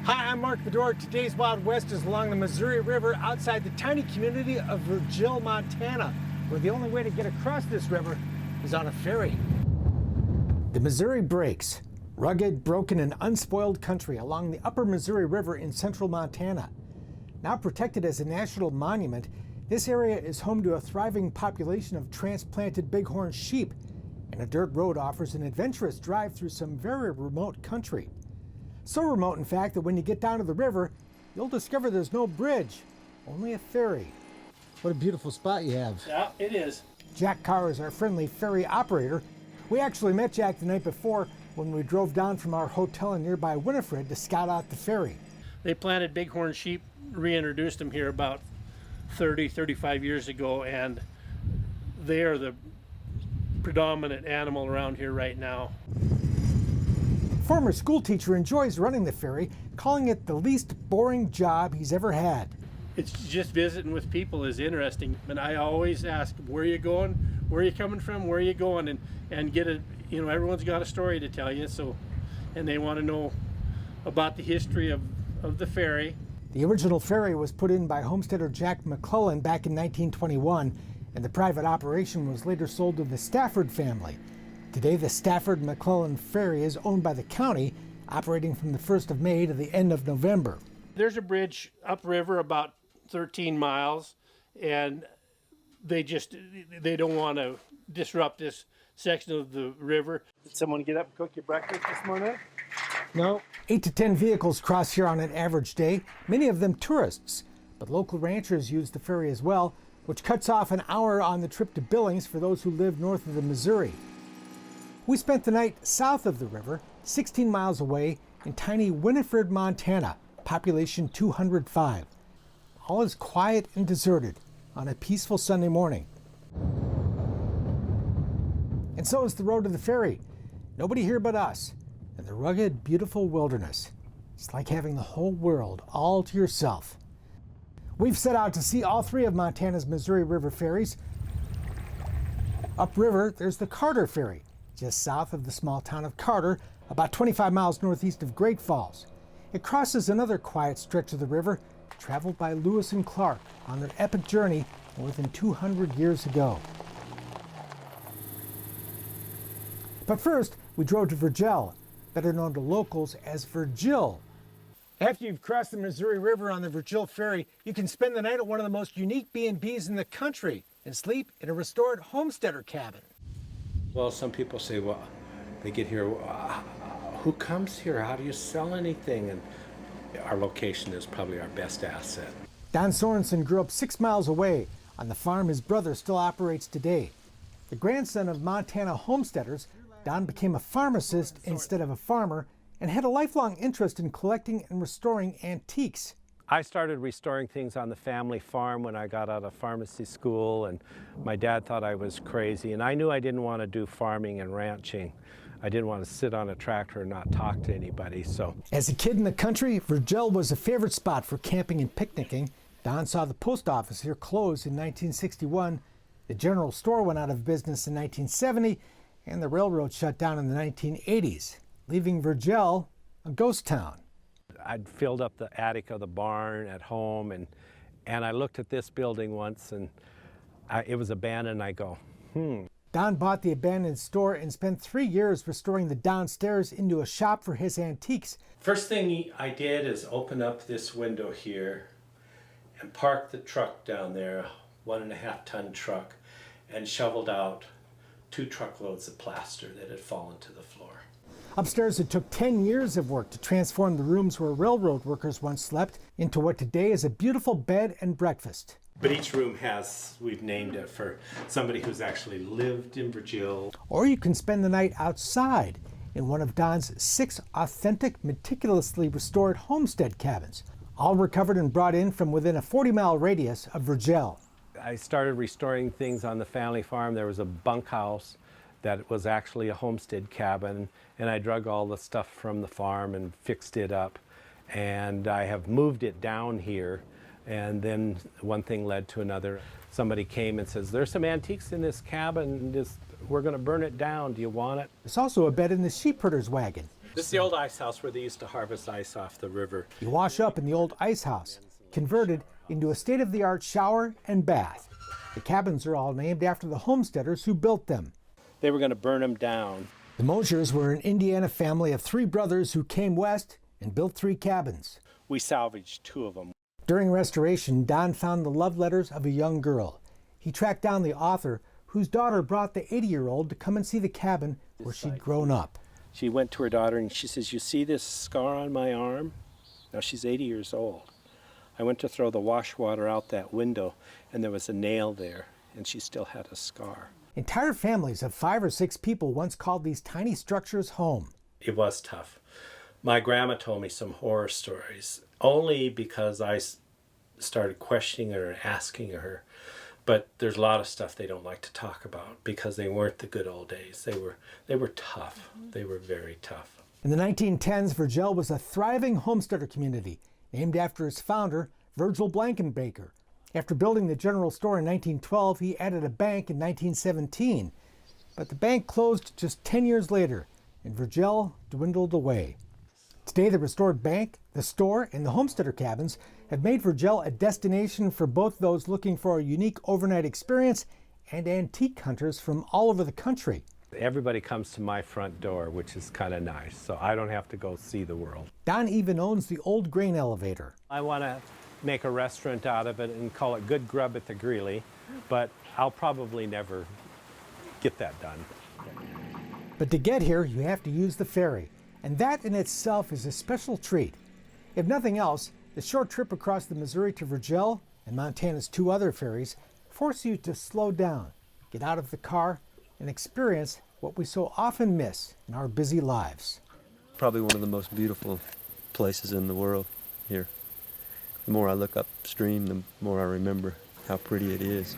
Hi, I'm Mark Fedor. Today's Wild West is along the Missouri River outside the tiny community of Virgil, Montana, where the only way to get across this river is on a ferry. The Missouri breaks, rugged, broken, and unspoiled country along the upper Missouri River in central Montana. Now protected as a national monument, this area is home to a thriving population of transplanted bighorn sheep, and a dirt road offers an adventurous drive through some very remote country. So remote, in fact, that when you get down to the river, you'll discover there's no bridge, only a ferry. What a beautiful spot you have. Yeah, it is. Jack Carr is our friendly ferry operator. We actually met Jack the night before when we drove down from our hotel in nearby Winifred to scout out the ferry. They planted bighorn sheep, reintroduced them here about 35 years ago, and they are the predominant animal around here right now. Former school teacher enjoys running the ferry, calling it the least boring job he's ever had. It's just visiting with people is interesting, and I always ask, where are you going, where are you coming from, where are you going, and get a, everyone's got a story to tell you, so, and they want to know about the history of the ferry. The original ferry was put in by homesteader Jack McClellan back in 1921, and the private operation was later sold to the Stafford family. Today, the Stafford-McClellan Ferry is owned by the county, operating from the 1st of May to the end of November. There's a bridge upriver about 13 miles, and they don't want to disrupt this section of the river. Did someone get up and cook your breakfast this morning? No. 8 to 10 vehicles cross here on an average day, many of them tourists. But local ranchers use the ferry as well, which cuts off an hour on the trip to Billings for those who live north of the Missouri. We spent the night south of the river, 16 miles away, in tiny Winifred, Montana, population 205. All is quiet and deserted on a peaceful Sunday morning. And so is the road to the ferry. Nobody here but us, and the rugged, beautiful wilderness. It's like having the whole world all to yourself. We've set out to see all 3 of Montana's Missouri River ferries. Upriver, there's the Carter Ferry, just south of the small town of Carter, about 25 miles northeast of Great Falls. It crosses another quiet stretch of the river, traveled by Lewis and Clark on their epic journey more than 200 years ago. But first, we drove to Virgil, better known to locals as Virgil. After you've crossed the Missouri River on the Virgil Ferry, you can spend the night at one of the most unique B&Bs in the country and sleep in a restored homesteader cabin. Well, some people say, well, they get here, who comes here? How do you sell anything? And our location is probably our best asset. Don Sorensen grew up 6 miles away on the farm his brother still operates today. The grandson of Montana homesteaders, Don became a pharmacist instead of a farmer and had a lifelong interest in collecting and restoring antiques. I started restoring things on the family farm when I got out of pharmacy school, and my dad thought I was crazy, and I knew I didn't want to do farming and ranching. I didn't want to sit on a tractor and not talk to anybody, so. As a kid in the country, Virgil was a favorite spot for camping and picnicking. Don saw the post office here close in 1961. The general store went out of business in 1970, and the railroad shut down in the 1980s, leaving Virgil a ghost town. I'd filled up the attic of the barn at home, and I looked at this building once, and it was abandoned. I go, Don bought the abandoned store and spent 3 years restoring the downstairs into a shop for his antiques. First thing I did is open up this window here and park the truck down there, 1.5-ton truck, and shoveled out 2 truckloads of plaster that had fallen to the floor. Upstairs, it took 10 years of work to transform the rooms where railroad workers once slept into what today is a beautiful bed and breakfast. But each room we've named it for somebody who's actually lived in Virgil. Or you can spend the night outside in one of Don's 6 authentic, meticulously restored homestead cabins, all recovered and brought in from within a 40-mile radius of Virgil. I started restoring things on the family farm. There was a bunkhouse that was actually a homestead cabin, and I drug all the stuff from the farm and fixed it up. And I have moved it down here, and then one thing led to another. Somebody came and says, there's some antiques in this cabin, we're gonna burn it down, do you want it? There's also a bed in the sheep herder's wagon. This is the old ice house where they used to harvest ice off the river. You wash up in the old ice house, converted into a state-of-the-art shower and bath. The cabins are all named after the homesteaders who built them. They were going to burn them down. The Mosiers were an Indiana family of 3 brothers who came west and built 3 cabins. We salvaged 2 of them. During restoration, Don found the love letters of a young girl. He tracked down the author, whose daughter brought the 80-year-old to come and see the cabin where she'd grown up. She went to her daughter and she says, "You see this scar on my arm?" Now she's 80 years old. I went to throw the wash water out that window and there was a nail there and she still had a scar. Entire families of 5 or 6 people once called these tiny structures home. It was tough. My grandma told me some horror stories, only because I started questioning her and asking her. But there's a lot of stuff they don't like to talk about because they weren't the good old days. They were tough. They were very tough. In the 1910s, Virgil was a thriving homesteader community named after its founder, Virgil Blankenbaker. After building the general store in 1912, he added a bank in 1917. But the bank closed just 10 years later, and Virgil dwindled away. Today, the restored bank, the store, and the homesteader cabins have made Virgil a destination for both those looking for a unique overnight experience and antique hunters from all over the country. Everybody comes to my front door, which is kind of nice, so I don't have to go see the world. Don even owns the old grain elevator. I want to make a restaurant out of it and call it Good Grub at the Greeley, but I'll probably never get that done. But to get here, you have to use the ferry, and that in itself is a special treat. If nothing else, the short trip across the Missouri to Virgil and Montana's 2 other ferries force you to slow down, get out of the car, and experience what we so often miss in our busy lives. Probably one of the most beautiful places in the world here. The more I look upstream, the more I remember how pretty it is.